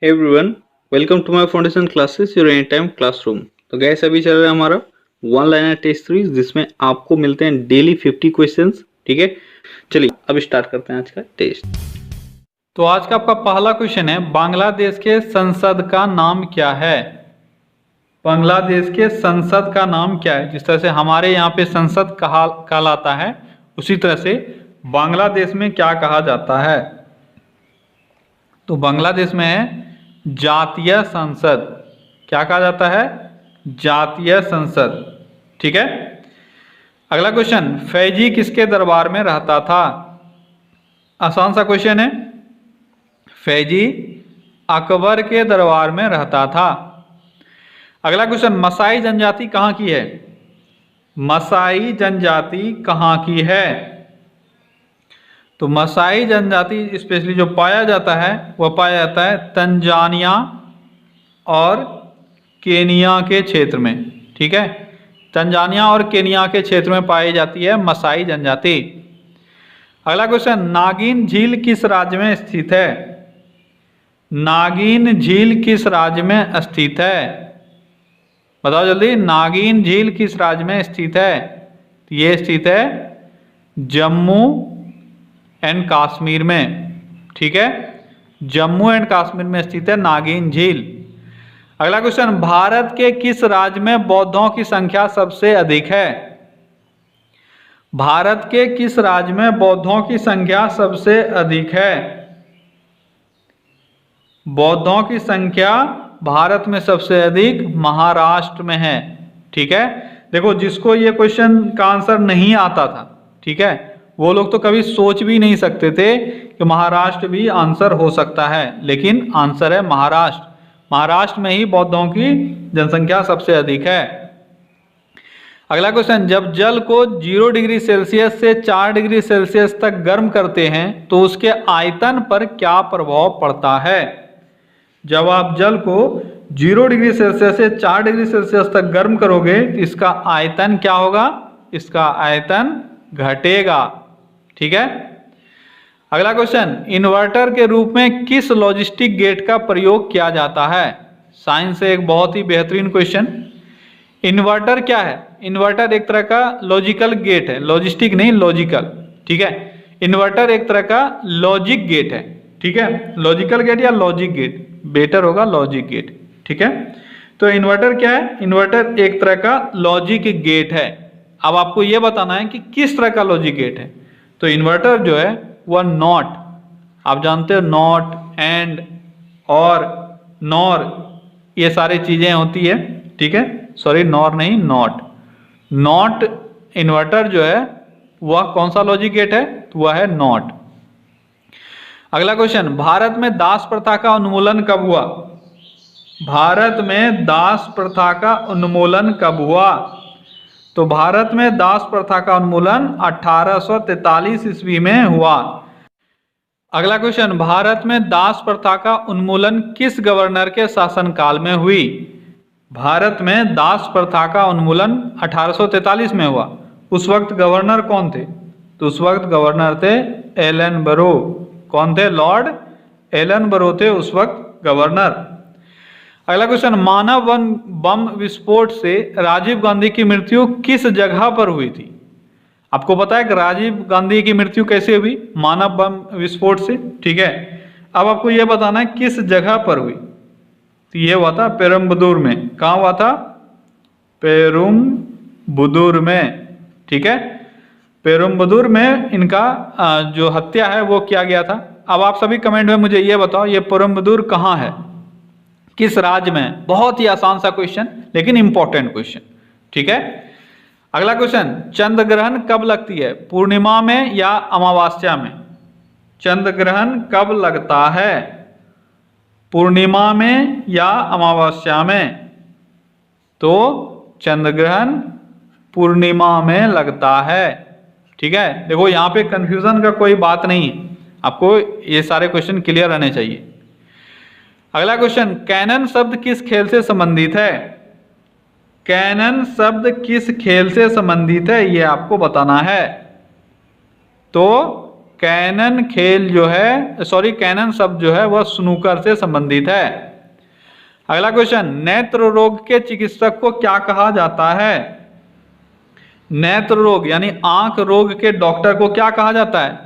Everyone, welcome to my foundation classes your any time classroom. तो gas अभी चल रहा है हमारा वन लाइनर टेस्ट सीरीज जिसमें आपको मिलते हैं डेली 50 क्वेश्चंस। ठीक है, चलिए अब स्टार्ट करते हैं आज का टेस्ट। तो आज का आपका पहला क्वेश्चन है, बांग्लादेश के संसद का नाम क्या है। बांग्लादेश के संसद का नाम क्या है। जिस तरह से हमारे यहाँ पे संसद कहलाता है, उसी तरह से बांग्लादेश में क्या कहा जाता है। तो बांग्लादेश में है जातीय संसद। क्या कहा जाता है? जातीय संसद। ठीक है। अगला क्वेश्चन, फैजी किसके दरबार में रहता था। आसान सा क्वेश्चन है। फैजी अकबर के दरबार में रहता था। अगला क्वेश्चन, मसाई जनजाति कहाँ की है। मसाई जनजाति कहाँ की है। तो मसाई जनजाति स्पेशली जो पाया जाता है वह पाया जाता है तंजानिया और केनिया के क्षेत्र में। ठीक है, तंजानिया और केनिया के क्षेत्र में पाई जाती है मसाई जनजाति। अगला क्वेश्चन, नागिन झील किस राज्य में स्थित है। नागिन झील किस राज्य में स्थित है। बताओ जल्दी, नागिन झील किस राज्य में स्थित है। ये स्थित है जम्मू एंड कश्मीर में। ठीक है, जम्मू एंड कश्मीर में स्थित है नागिन झील। अगला क्वेश्चन, भारत के किस राज्य में बौद्धों की संख्या सबसे अधिक है। भारत के किस राज्य में बौद्धों की संख्या सबसे अधिक है। बौद्धों की संख्या भारत में सबसे अधिक महाराष्ट्र में है। ठीक है, देखो जिसको ये क्वेश्चन का आंसर नहीं आता था, ठीक है, वो लोग तो कभी सोच भी नहीं सकते थे कि महाराष्ट्र भी आंसर हो सकता है, लेकिन आंसर है महाराष्ट्र। महाराष्ट्र में ही बौद्धों की जनसंख्या सबसे अधिक है। अगला क्वेश्चन, जब जल को 0 डिग्री सेल्सियस से 4 डिग्री सेल्सियस तक गर्म करते हैं तो उसके आयतन पर क्या प्रभाव पड़ता है। जब आप जल को 0 डिग्री सेल्सियस से 4 डिग्री सेल्सियस तक गर्म करोगे तो इसका आयतन क्या होगा। इसका आयतन घटेगा। ठीक है। अगला क्वेश्चन, इन्वर्टर के रूप में किस लॉजिस्टिक गेट का प्रयोग किया जाता है। साइंस से एक बहुत ही बेहतरीन क्वेश्चन। इन्वर्टर क्या है। इन्वर्टर एक तरह का लॉजिकल गेट है, लॉजिस्टिक नहीं, लॉजिकल। ठीक है, इन्वर्टर एक तरह का लॉजिक गेट है। ठीक है, लॉजिकल गेट या लॉजिक गेट, बेटर होगा लॉजिक गेट। ठीक है, तो इन्वर्टर क्या है। इन्वर्टर एक तरह का लॉजिक गेट है। अब आपको यह बताना है कि किस तरह का लॉजिक गेट है। तो इन्वर्टर जो है वह नॉट, आप जानते हो नॉट, एंड, और, नॉर, ये सारी चीजें होती है। ठीक है, सॉरी नॉर नहीं, नॉट। नॉट इन्वर्टर जो है वह कौन सा लॉजिक गेट है, तो वह है नॉट। अगला क्वेश्चन, भारत में दास प्रथा का उन्मूलन कब हुआ। भारत में दास प्रथा का उन्मूलन कब हुआ। तो भारत में दास प्रथा का उन्मूलन 1843 ईस्वी में हुआ। अगला क्वेश्चन, भारत में दास प्रथा का उन्मूलन किस गवर्नर के शासनकाल में हुई। भारत में दास प्रथा का उन्मूलन 1843 में हुआ। उस वक्त गवर्नर कौन थे। तो उस वक्त गवर्नर थे एलन बरो। कौन थे? लॉर्ड एलन बरो थे उस वक्त गवर्नर। अगला क्वेश्चन, मानव बम विस्फोट से राजीव गांधी की मृत्यु किस जगह पर हुई थी। आपको पता है कि राजीव गांधी की मृत्यु कैसे हुई, मानव बम विस्फोट से। ठीक है, अब आपको यह बताना है किस जगह पर हुई। तो यह हुआ था पेरुम्बदूर में। कहाँ हुआ था? पेरुम्बदूर में। ठीक है, पेरुम्बदूर में इनका जो हत्या है वो किया गया था। अब आप सभी कमेंट में मुझे ये बताओ, ये पेरुम्बदूर कहाँ है, किस राज्य में। बहुत ही आसान सा क्वेश्चन, लेकिन इंपॉर्टेंट क्वेश्चन। ठीक है। अगला क्वेश्चन, चंद्र ग्रहण कब लगती है, पूर्णिमा में या अमावस्या में। चंद्र ग्रहण कब लगता है, पूर्णिमा में या अमावस्या में। तो चंद्र ग्रहण पूर्णिमा में लगता है। ठीक है, देखो यहाँ पे कंफ्यूजन का कोई बात नहीं है, आपको ये सारे क्वेश्चन क्लियर रहने चाहिए। अगला क्वेश्चन, कैनन शब्द किस खेल से संबंधित है। कैनन शब्द किस खेल से संबंधित है, ये आपको बताना है। तो कैनन खेल जो है, सॉरी कैनन शब्द जो है वह स्नूकर से संबंधित है। अगला क्वेश्चन, नेत्र रोग के चिकित्सक को क्या कहा जाता है? नेत्र रोग यानी आंख रोग के डॉक्टर को क्या कहा जाता है?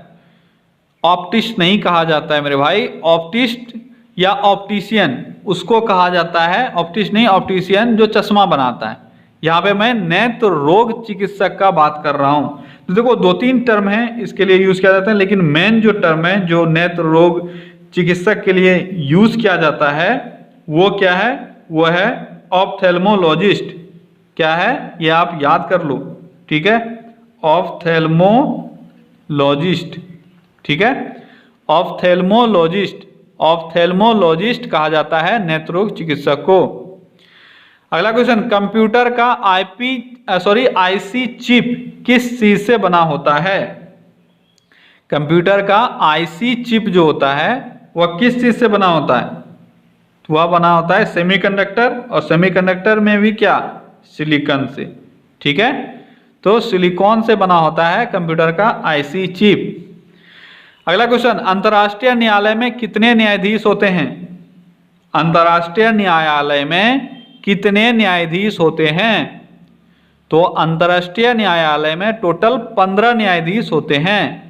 ऑप्टिस्ट नहीं कहा जाता है मेरे भाई, ऑप्टिस्ट या ऑप्टिशियन उसको कहा जाता है, ऑप्टिस्ट नहीं ऑप्टिशियन जो चश्मा बनाता है। यहाँ पे मैं नेत्र रोग चिकित्सक का बात कर रहा हूं। तो देखो 2-3 टर्म है इसके लिए यूज किया जाता है, लेकिन मेन जो टर्म है जो नेत्र रोग चिकित्सक के लिए यूज किया जाता है वो क्या है? वो है ऑप्थेल्मोलॉजिस्ट। क्या है ये आप याद कर लो, ठीक है, ऑप्थेल्मोलॉजिस्ट, ठीक है, ऑप्थेल्मोलॉजिस्ट, ऑप्थेल्मोलॉजिस्ट कहा जाता है नेत्र रोग चिकित्सक को। अगला क्वेश्चन, कंप्यूटर का आईसी चिप किस चीज से बना होता है? कंप्यूटर का आईसी चिप जो होता है वह किस चीज से बना होता है? वह बना होता है सेमीकंडक्टर, और सेमीकंडक्टर में भी क्या? सिलिकॉन से, ठीक है। तो सिलिकॉन से बना होता है कंप्यूटर का आईसी चिप। अगला क्वेश्चन, अंतर्राष्ट्रीय न्यायालय में कितने न्यायाधीश होते हैं? अंतर्राष्ट्रीय न्यायालय में कितने न्यायाधीश होते हैं? तो अंतर्राष्ट्रीय न्यायालय में टोटल 15 न्यायाधीश होते हैं।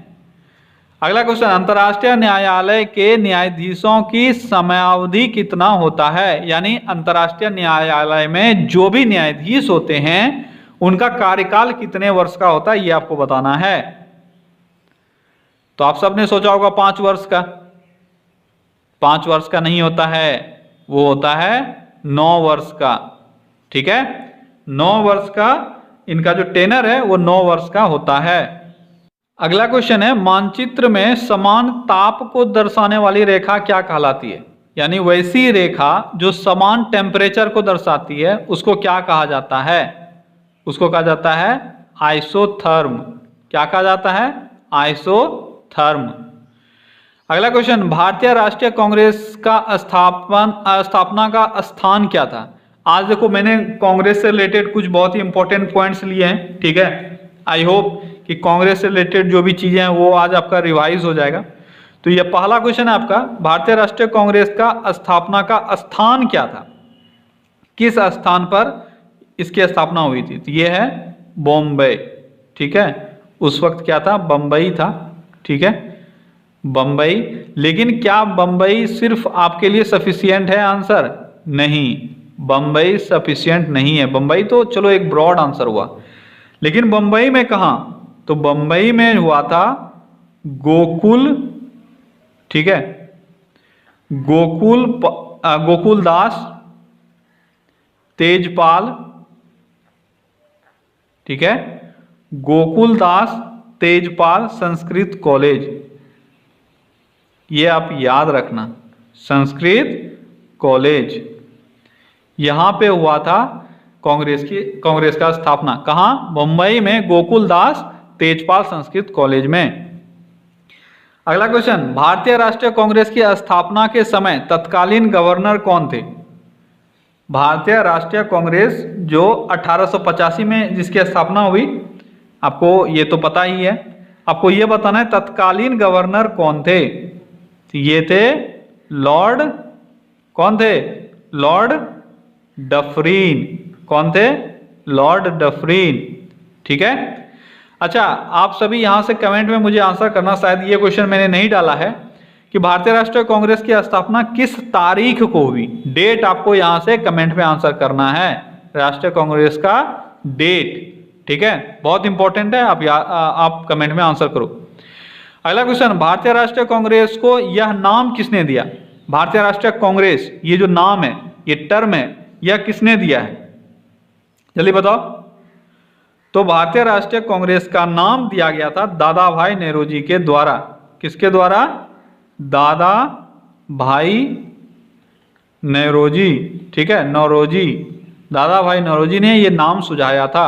अगला क्वेश्चन, अंतर्राष्ट्रीय न्यायालय के न्यायाधीशों की समयावधि कितना होता है? यानी अंतर्राष्ट्रीय न्यायालय में जो भी न्यायाधीश होते हैं उनका कार्यकाल कितने वर्ष का होता है ये आपको बताना है। तो आप सबने सोचा होगा 5 वर्ष का, 5 वर्ष का नहीं होता है, वो होता है 9 वर्ष का, ठीक है, 9 वर्ष का इनका जो टेनर है वो 9 वर्ष का होता है। अगला क्वेश्चन है, मानचित्र में समान ताप को दर्शाने वाली रेखा क्या कहलाती है? यानी वैसी रेखा जो समान टेम्परेचर को दर्शाती है उसको क्या कहा जाता है? उसको कहा जाता है आइसोथर्म। क्या कहा जाता है? आइसोथर्म। अगला क्वेश्चन, भारतीय राष्ट्रीय कांग्रेस का स्थापना का स्थान क्या था? आज देखो मैंने कांग्रेस से रिलेटेड कुछ बहुत ही इंपॉर्टेंट पॉइंट्स लिए हैं, ठीक है। आई होप कि कांग्रेस से रिलेटेड जो भी चीजें हैं वो आज आपका रिवाइज हो जाएगा। तो ये पहला क्वेश्चन है आपका, भारतीय राष्ट्रीय कांग्रेस का स्थापना का स्थान क्या था? किस स्थान पर इसकी स्थापना हुई थी? तो ये है बॉम्बे, ठीक है। उस वक्त क्या था? बम्बई था, ठीक है, बम्बई। लेकिन क्या बम्बई सिर्फ आपके लिए सफिशियंट है आंसर? नहीं, बम्बई सफिशियंट नहीं है। बम्बई तो चलो एक ब्रॉड आंसर हुआ, लेकिन बम्बई में कहां? तो बम्बई में हुआ था गोकुल, ठीक है, गोकुलदास तेजपाल, ठीक है, गोकुलदास तेजपाल संस्कृत कॉलेज, ये आप याद रखना, संस्कृत कॉलेज, यहां पे हुआ था कांग्रेस का स्थापना। कहां? मुंबई में गोकुलदास तेजपाल संस्कृत कॉलेज में। अगला क्वेश्चन, भारतीय राष्ट्रीय कांग्रेस की स्थापना के समय तत्कालीन गवर्नर कौन थे? भारतीय राष्ट्रीय कांग्रेस जो 1885 में जिसकी स्थापना हुई, आपको ये तो पता ही है, आपको ये बताना है तत्कालीन गवर्नर कौन थे। ये थे लॉर्ड, कौन थे? Lord Dufferin. कौन थे? लॉर्ड डफरीन, ठीक है। अच्छा, आप सभी यहां से कमेंट में मुझे आंसर करना, शायद ये क्वेश्चन मैंने नहीं डाला है कि भारतीय राष्ट्रीय कांग्रेस की स्थापना किस तारीख को हुई। डेट आपको यहां से कमेंट में आंसर करना है, राष्ट्रीय कांग्रेस का डेट, ठीक है, बहुत इंपॉर्टेंट है। आप कमेंट में आंसर करो। अगला क्वेश्चन, भारतीय राष्ट्रीय कांग्रेस को यह नाम किसने दिया? भारतीय राष्ट्रीय कांग्रेस ये जो नाम है, ये टर्म है, यह किसने दिया है? जल्दी बताओ। तो भारतीय राष्ट्रीय कांग्रेस का नाम दिया गया था दादा भाई नेहरू के द्वारा। किसके द्वारा? दादा भाई नेहरू, ठीक है, नौरोजी, दादा भाई नौरोजी ने ये नाम सुझाया था।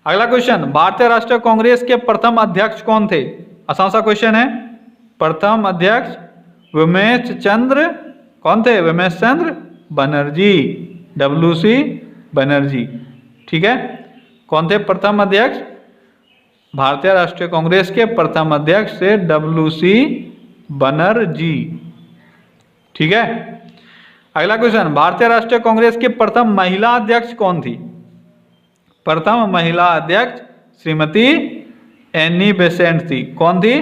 अगला क्वेश्चन, भारतीय राष्ट्रीय कांग्रेस के प्रथम अध्यक्ष कौन थे? आसान सा क्वेश्चन है। प्रथम अध्यक्ष विमेश चंद्र, कौन थे? विमेश चंद्र बनर्जी, WC बनर्जी, ठीक है। कौन थे प्रथम अध्यक्ष? भारतीय राष्ट्रीय कांग्रेस के प्रथम अध्यक्ष थे WC बनर्जी। ठीक है, अगला क्वेश्चन, भारतीय राष्ट्रीय कांग्रेस की प्रथम महिला अध्यक्ष कौन थी? प्रथम महिला अध्यक्ष श्रीमती एनी बेसेंट थी। कौन थी?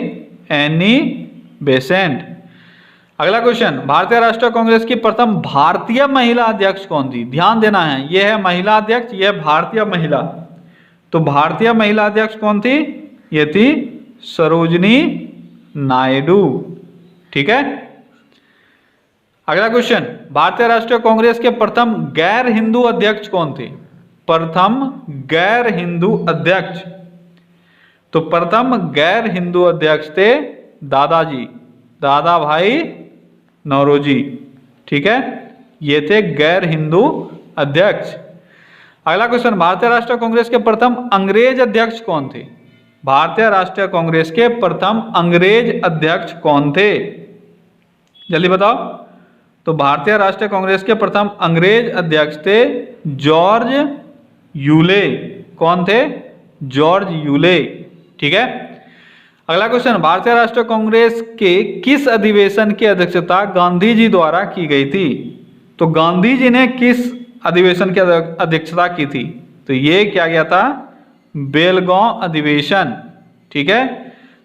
Annie Besant. अगला क्वेश्चन, भारतीय राष्ट्रीय कांग्रेस की प्रथम भारतीय महिला अध्यक्ष कौन थी? ध्यान देना है, यह है महिला अध्यक्ष, यह है भारतीय महिला। तो भारतीय महिला अध्यक्ष कौन थी? ये थी सरोजनी नायडू। ठीक है, अगला क्वेश्चन, भारतीय राष्ट्रीय कांग्रेस के प्रथम गैर हिंदू अध्यक्ष कौन थे? प्रथम गैर हिंदू अध्यक्ष, तो प्रथम गैर हिंदू अध्यक्ष थे दादाजी, दादा भाई नौरोजी। ठीक है, ये थे गैर हिंदू अध्यक्ष। अगला क्वेश्चन, भारतीय राष्ट्रीय कांग्रेस के प्रथम अंग्रेज अध्यक्ष कौन थे? भारतीय राष्ट्रीय कांग्रेस के प्रथम अंग्रेज अध्यक्ष कौन थे? जल्दी बताओ। तो भारतीय राष्ट्रीय कांग्रेस के प्रथम अंग्रेज अध्यक्ष थे जॉर्ज यूले। कौन थे? George Yule. ठीक है, अगला क्वेश्चन, भारतीय राष्ट्रीय कांग्रेस के किस अधिवेशन की अध्यक्षता गांधी जी द्वारा की गई थी? तो गांधी जी ने किस अधिवेशन की अध्यक्षता की थी? तो ये क्या गया था? बेलगांव अधिवेशन। ठीक है,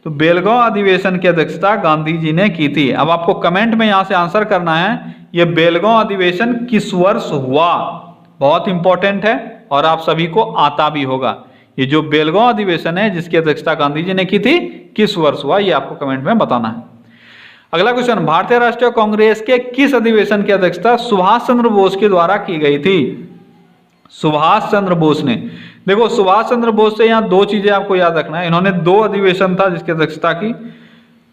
तो बेलगांव अधिवेशन की अध्यक्षता गांधी जी ने की थी। अब आपको कमेंट में यहां से आंसर करना है, ये बेलगांव अधिवेशन किस वर्ष हुआ? बहुत इंपॉर्टेंट है और आप सभी को आता भी होगा। ये जो बेलगांव अधिवेशन है जिसकी अध्यक्षता गांधी जी ने की थी, किस वर्ष हुआ, ये आपको कमेंट में बताना है। अगला क्वेश्चन, भारतीय राष्ट्रीय कांग्रेस के किस अधिवेशन की अध्यक्षता सुभाष चंद्र बोस के द्वारा की गई थी? सुभाष चंद्र बोस ने। देखो, सुभाष चंद्र बोस से यहाँ दो चीजें आपको याद रखना है। इन्होंने दो अधिवेशन था जिसकी अध्यक्षता की,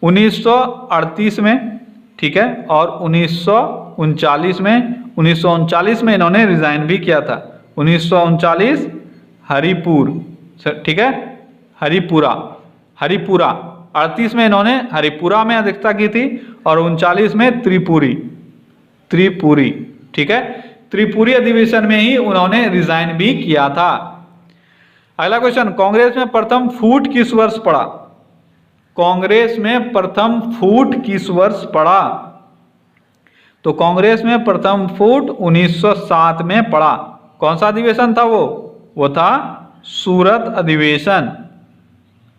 1938 में, ठीक है, और 1939 में। 1939 में इन्होंने रिजाइन भी किया था। 1939 हरिपुर, ठीक है, हरिपुरा 38 में इन्होंने हरिपुरा में अध्यक्षता की थी और 39 में त्रिपुरी। ठीक है, त्रिपुरी अधिवेशन में ही उन्होंने रिजाइन भी किया था। अगला क्वेश्चन, कांग्रेस में प्रथम फूट किस वर्ष पड़ा? कांग्रेस में प्रथम फूट किस वर्ष पड़ा? तो कांग्रेस में प्रथम फूट 1907 में पड़ा। कौन सा अधिवेशन था वो था सूरत अधिवेशन।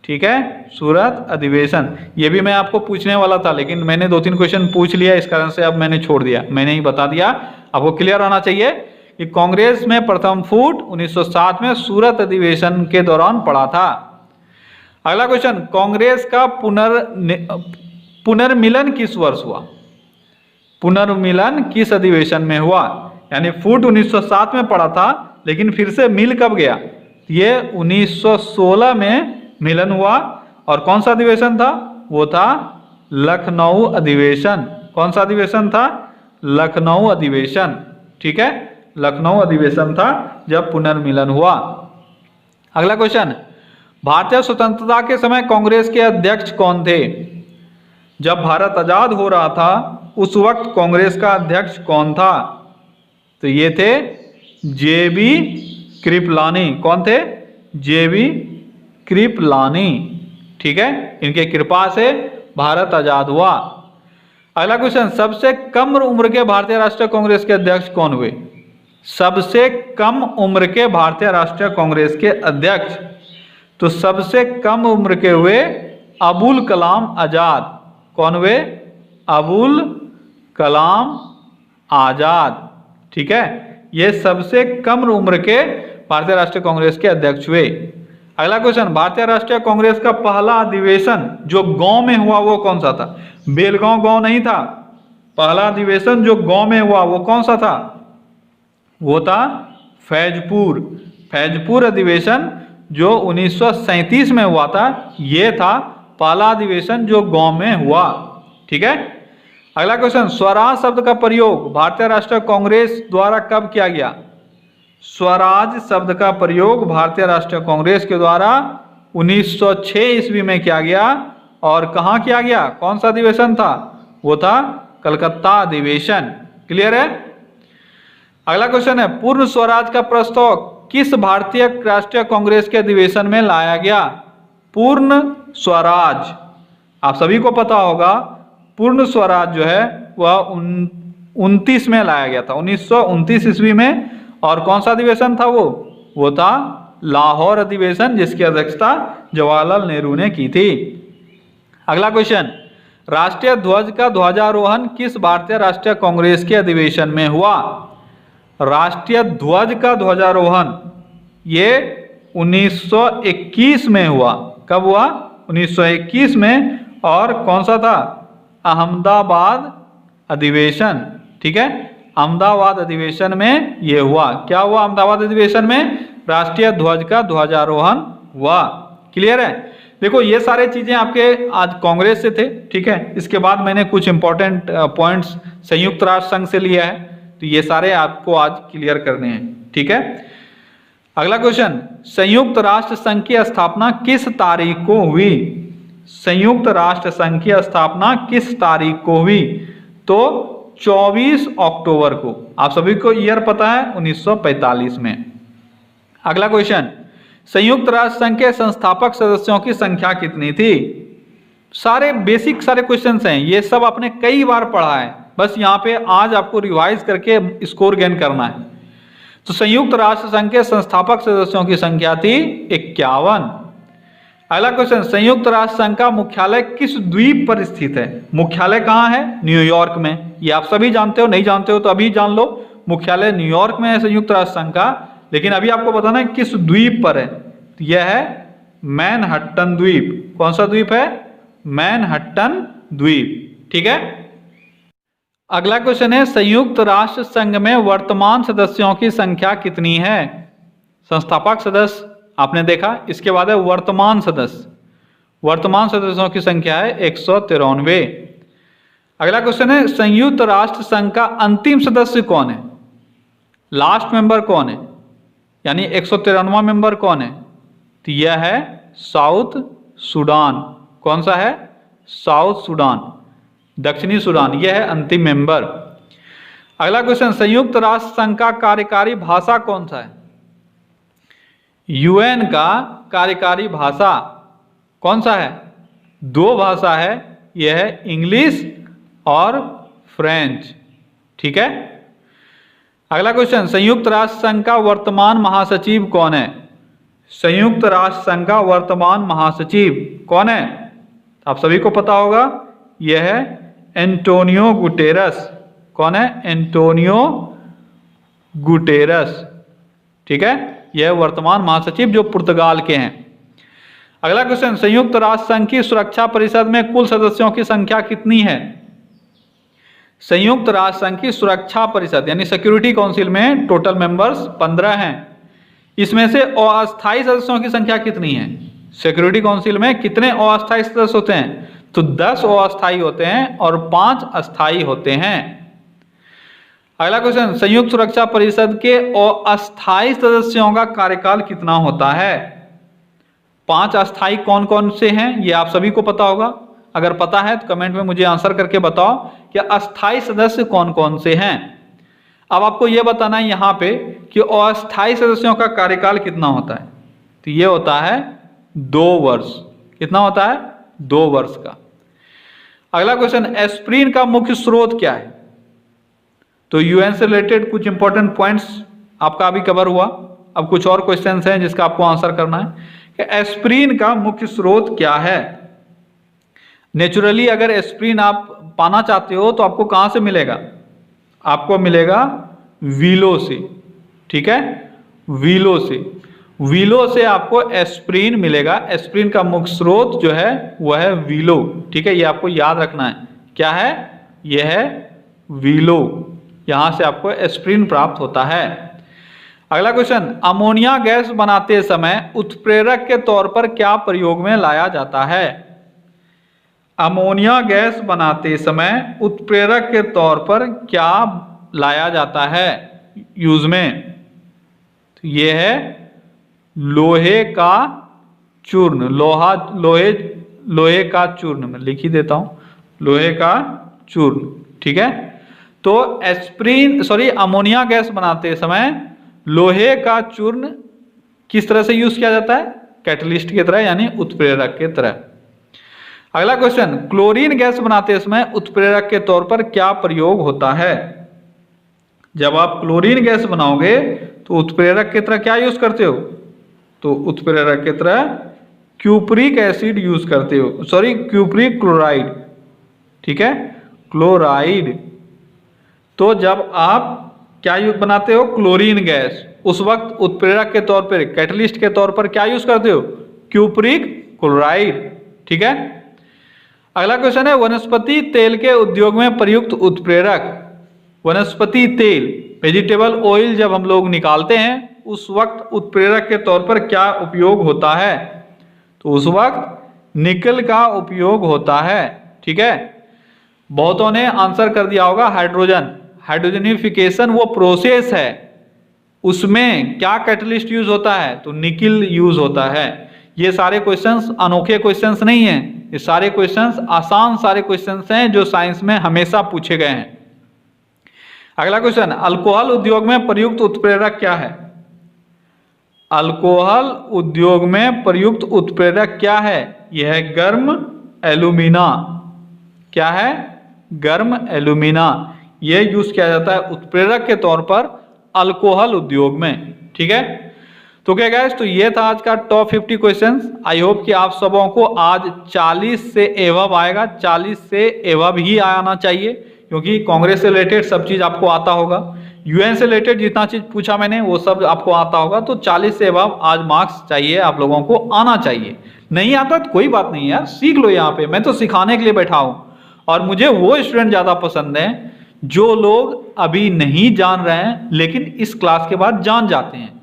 ठीक है, सूरत अधिवेशन। ये भी मैं आपको पूछने वाला था, लेकिन मैंने 2-3 क्वेश्चन पूछ लिया, इस कारण से अब मैंने छोड़ दिया, मैंने ही बता दिया। आपको क्लियर होना चाहिए कि कांग्रेस में प्रथम फूट 1907 में सूरत अधिवेशन के दौरान पड़ा था। अगला क्वेश्चन, कांग्रेस का पुनर्मिलन किस वर्ष हुआ? पुनर्मिलन किस अधिवेशन में हुआ? यानी फूट 1907 में पड़ा था, लेकिन फिर से मिल कब गया? ये 1916 में मिलन हुआ। और कौन सा अधिवेशन था? वो था लखनऊ अधिवेशन। कौन सा अधिवेशन था? लखनऊ अधिवेशन। ठीक है, लखनऊ अधिवेशन था जब पुनर्मिलन हुआ। अगला क्वेश्चन, भारतीय स्वतंत्रता के समय कांग्रेस के अध्यक्ष कौन थे? जब भारत आजाद हो रहा था उस वक्त कांग्रेस का अध्यक्ष कौन था? तो ये थे JB कृपलानी। कौन थे? JB कृपलानी। ठीक है, इनके कृपा से भारत आजाद हुआ। अगला क्वेश्चन, सबसे कम उम्र के भारतीय राष्ट्रीय कांग्रेस के अध्यक्ष कौन हुए? सबसे कम उम्र के भारतीय राष्ट्रीय कांग्रेस के अध्यक्ष, तो सबसे कम उम्र के हुए अबुल कलाम आजाद। कौन हुए? अबुल कलाम आजाद। ठीक है, ये सबसे कम उम्र के भारतीय राष्ट्रीय कांग्रेस के अध्यक्ष हुए। अगला क्वेश्चन, भारतीय राष्ट्रीय कांग्रेस का पहला अधिवेशन जो गांव में हुआ वो कौन सा था? बेलगांव गांव नहीं था। पहला अधिवेशन जो गांव में हुआ वो कौन सा था? वो था फैजपुर अधिवेशन जो 1937 में हुआ था। ये था पहला अधिवेशन जो गांव में हुआ। ठीक है, अगला क्वेश्चन, स्वराज शब्द का प्रयोग भारतीय राष्ट्रीय कांग्रेस द्वारा कब किया गया? स्वराज शब्द का प्रयोग भारतीय राष्ट्रीय कांग्रेस के द्वारा 1906 ईस्वी में किया गया। और कहाँ किया गया? कौन सा अधिवेशन था? वो था कलकत्ता अधिवेशन। क्लियर है? अगला क्वेश्चन है, पूर्ण स्वराज का प्रस्ताव किस भारतीय राष्ट्रीय कांग्रेस के अधिवेशन में लाया गया? पूर्ण स्वराज, आप सभी को पता होगा पूर्ण स्वराज जो है वह 29 में लाया गया था, 1929 ईस्वी में। और कौन सा अधिवेशन था वो था लाहौर अधिवेशन, जिसकी अध्यक्षता जवाहरलाल नेहरू ने की थी। अगला क्वेश्चन, राष्ट्रीय ध्वज का ध्वजारोहण किस भारतीय राष्ट्रीय कांग्रेस के अधिवेशन में हुआ? राष्ट्रीय ध्वज का ध्वजारोहण ये 1921 में हुआ। कब हुआ? 1921 में। और कौन सा था? अहमदाबाद अधिवेशन, ठीक है, अहमदाबाद अधिवेशन में ये हुआ। क्या हुआ अहमदाबाद अधिवेशन में? राष्ट्रीय ध्वज का ध्वजारोहण हुआ। क्लियर है? देखो ये सारे चीजें आपके आज कांग्रेस से थे, ठीक है। इसके बाद मैंने कुछ इंपॉर्टेंट पॉइंट्स संयुक्त राष्ट्र संघ से लिया है, तो ये सारे आपको आज क्लियर करने हैं, ठीक है। अगला क्वेश्चन, संयुक्त राष्ट्र संघ की स्थापना किस तारीख को हुई? संयुक्त राष्ट्र संघ की स्थापना किस तारीख को हुई? तो 24 अक्टूबर को। आप सभी को ईयर पता है, 1945 में। अगला क्वेश्चन, संयुक्त राष्ट्र संघ के संस्थापक सदस्यों की संख्या कितनी थी? सारे बेसिक सारे क्वेश्चंस हैं, ये सब आपने कई बार पढ़ा है, बस यहाँ पे आज आपको रिवाइज करके स्कोर गेन करना है। तो संयुक्त राष्ट्र संघ के संस्थापक सदस्यों की संख्या थी 51। अगला क्वेश्चन, संयुक्त राष्ट्र संघ का मुख्यालय किस द्वीप पर स्थित है? मुख्यालय कहाँ है? न्यूयॉर्क में। ये आप सभी जानते हो, नहीं जानते हो तो अभी जान लो, मुख्यालय न्यूयॉर्क में है संयुक्त राष्ट्र संघ का। लेकिन अभी आपको बताना है किस द्वीप पर है। तो यह है मैनहट्टन द्वीप। कौन सा द्वीप है? मैनहट्टन द्वीप, ठीक है। अगला क्वेश्चन है, संयुक्त राष्ट्र संघ में वर्तमान सदस्यों की संख्या कितनी है? संस्थापक सदस्य आपने देखा, इसके बाद है वर्तमान सदस्य। वर्तमान सदस्यों की संख्या है 193। अगला क्वेश्चन है, संयुक्त राष्ट्र संघ का अंतिम सदस्य कौन है? लास्ट मेंबर कौन है, यानी 193वां मेंबर कौन है? तो यह है साउथ सूडान। कौन सा है? साउथ सूडान, दक्षिणी सूडान, यह है अंतिम मेंबर। अगला क्वेश्चन, संयुक्त राष्ट्र संघ का कार्यकारी भाषा कौन सा है? यूएन का कार्यकारी भाषा कौन सा है? 2 भाषा है, यह है इंग्लिश और फ्रेंच, ठीक है। अगला क्वेश्चन, संयुक्त राष्ट्र संघ का वर्तमान महासचिव कौन है? संयुक्त राष्ट्र संघ का वर्तमान महासचिव कौन है? आप सभी को पता होगा, यह है एंटोनियो गुटेरस। कौन है? एंटोनियो गुटेरस, ठीक है, यह वर्तमान महासचिव जो पुर्तगाल के हैं। अगला क्वेश्चन, संयुक्त राष्ट्र संघ की सुरक्षा परिषद में कुल सदस्यों की संख्या कितनी है? संयुक्त राष्ट्र संघ की सुरक्षा परिषद यानी सिक्योरिटी काउंसिल में टोटल मेंबर्स 15 हैं। इसमें से अस्थायी सदस्यों की संख्या कितनी है? सिक्योरिटी काउंसिल में कितने अस्थायी सदस्य होते हैं? तो 10 अस्थायी होते हैं और 5 अस्थायी होते हैं। अगला क्वेश्चन, संयुक्त सुरक्षा परिषद के अस्थायी सदस्यों का कार्यकाल कितना होता है? 5 अस्थायी कौन कौन से हैं, ये आप सभी को पता होगा। अगर पता है तो कमेंट में मुझे आंसर करके बताओ कि अस्थायी सदस्य कौन कौन से हैं। अब आपको यह बताना है यहाँ पे कि अस्थायी सदस्यों का कार्यकाल कितना होता है। तो ये होता है 2 वर्ष। कितना होता है? 2 वर्ष का। अगला क्वेश्चन, एस्प्रिन का मुख्य स्रोत क्या है? तो यूएन से रिलेटेड कुछ इंपॉर्टेंट पॉइंट्स आपका अभी कवर हुआ। अब कुछ और क्वेश्चंस हैं जिसका आपको आंसर करना है कि एस्प्रिन का मुख्य स्रोत क्या है। नेचुरली अगर एस्प्रिन आप पाना चाहते हो तो आपको कहां से मिलेगा? आपको मिलेगा विलो से, ठीक है, विलो से। विलो से आपको एस्प्रिन मिलेगा। एस्प्रिन का मुख्य स्रोत जो है वह है विलो, ठीक है, ये आपको याद रखना है। क्या है? यह है विलो, यहां से आपको एस्प्रिन प्राप्त होता है। अगला क्वेश्चन, अमोनिया गैस बनाते समय उत्प्रेरक के तौर पर क्या प्रयोग में लाया जाता है? अमोनिया गैस बनाते समय उत्प्रेरक के तौर पर क्या लाया जाता है यूज में? तो ये है लोहे का चूर्ण। लोहे का चूर्ण, मैं लिख ही देता हूं, लोहे का चूर्ण, ठीक है। तो अमोनिया गैस बनाते समय लोहे का चूर्ण किस तरह से यूज किया जाता है? कैटलिस्ट की तरह यानी उत्प्रेरक की तरह। अगला क्वेश्चन, क्लोरीन गैस बनाते समय उत्प्रेरक के तौर पर क्या प्रयोग होता है? जब आप क्लोरीन गैस बनाओगे तो उत्प्रेरक की तरह क्या यूज करते हो? तो उत्प्रेरक की तरह क्यूप्रिक एसिड यूज करते हो, सॉरी क्यूप्रिक क्लोराइड, ठीक है, क्लोराइड। तो जब आप क्या बनाते हो क्लोरीन गैस, उस वक्त उत्प्रेरक के तौर पर, कैटलिस्ट के तौर पर क्या यूज करते हो? क्यूप्रिक क्लोराइड, ठीक है। अगला क्वेश्चन है, वनस्पति तेल के उद्योग में प्रयुक्त उत्प्रेरक। वनस्पति तेल, वेजिटेबल ऑयल जब हम लोग निकालते हैं उस वक्त उत्प्रेरक के तौर पर क्या उपयोग होता है? तो उस वक्त निकल का उपयोग होता है, ठीक है। बहुतों ने आंसर कर दिया होगा हाइड्रोजन। हाइड्रोजनिफिकेशन वो प्रोसेस है, उसमें क्या कैटलिस्ट यूज होता है? तो निकिल यूज होता है। ये सारे क्वेश्चंस अनोखे क्वेश्चंस नहीं हैं, ये सारे क्वेश्चंस आसान सारे क्वेश्चंस हैं जो साइंस में हमेशा पूछे गए हैं। अगला क्वेश्चन, अल्कोहल उद्योग में प्रयुक्त उत्प्रेरक क्या है? अल्कोहल उद्योग में प्रयुक्त उत्प्रेरक क्या है? यह है गर्म एल्यूमिना। क्या है? गर्म एल्यूमिना। यह यूज किया जाता है उत्प्रेरक के तौर पर अल्कोहल उद्योग में, ठीक है। तो क्या गाइस, तो ये था आज का टॉप 50 क्वेश्चंस। आई होप कि आप सबों को आज 40 से एवब आएगा, 40 से एवब ही आना चाहिए, क्योंकि कांग्रेस से रिलेटेड सब चीज आपको आता होगा, यूएन से रिलेटेड जितना चीज पूछा मैंने वो सब आपको आता होगा। तो 40 से एवब आज मार्क्स चाहिए, आप लोगों को आना चाहिए। नहीं आता तो कोई बात नहीं यार, सीख लो। यहाँ पे मैं तो सिखाने के लिए बैठा हूं, और मुझे वो स्टूडेंट ज्यादा पसंद है जो लोग अभी नहीं जान रहे हैं लेकिन इस क्लास के बाद जान जाते हैं।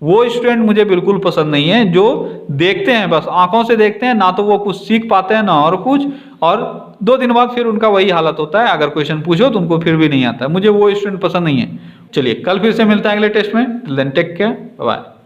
वो स्टूडेंट मुझे बिल्कुल पसंद नहीं है जो देखते हैं, बस आंखों से देखते हैं, ना तो वो कुछ सीख पाते हैं ना और कुछ, और 2 दिन बाद फिर उनका वही हालत होता है, अगर क्वेश्चन पूछो तो उनको फिर भी नहीं आता है। मुझे वो स्टूडेंट पसंद नहीं है। चलिए कल फिर से मिलता है अगले टेस्ट में। Till then take care, bye bye.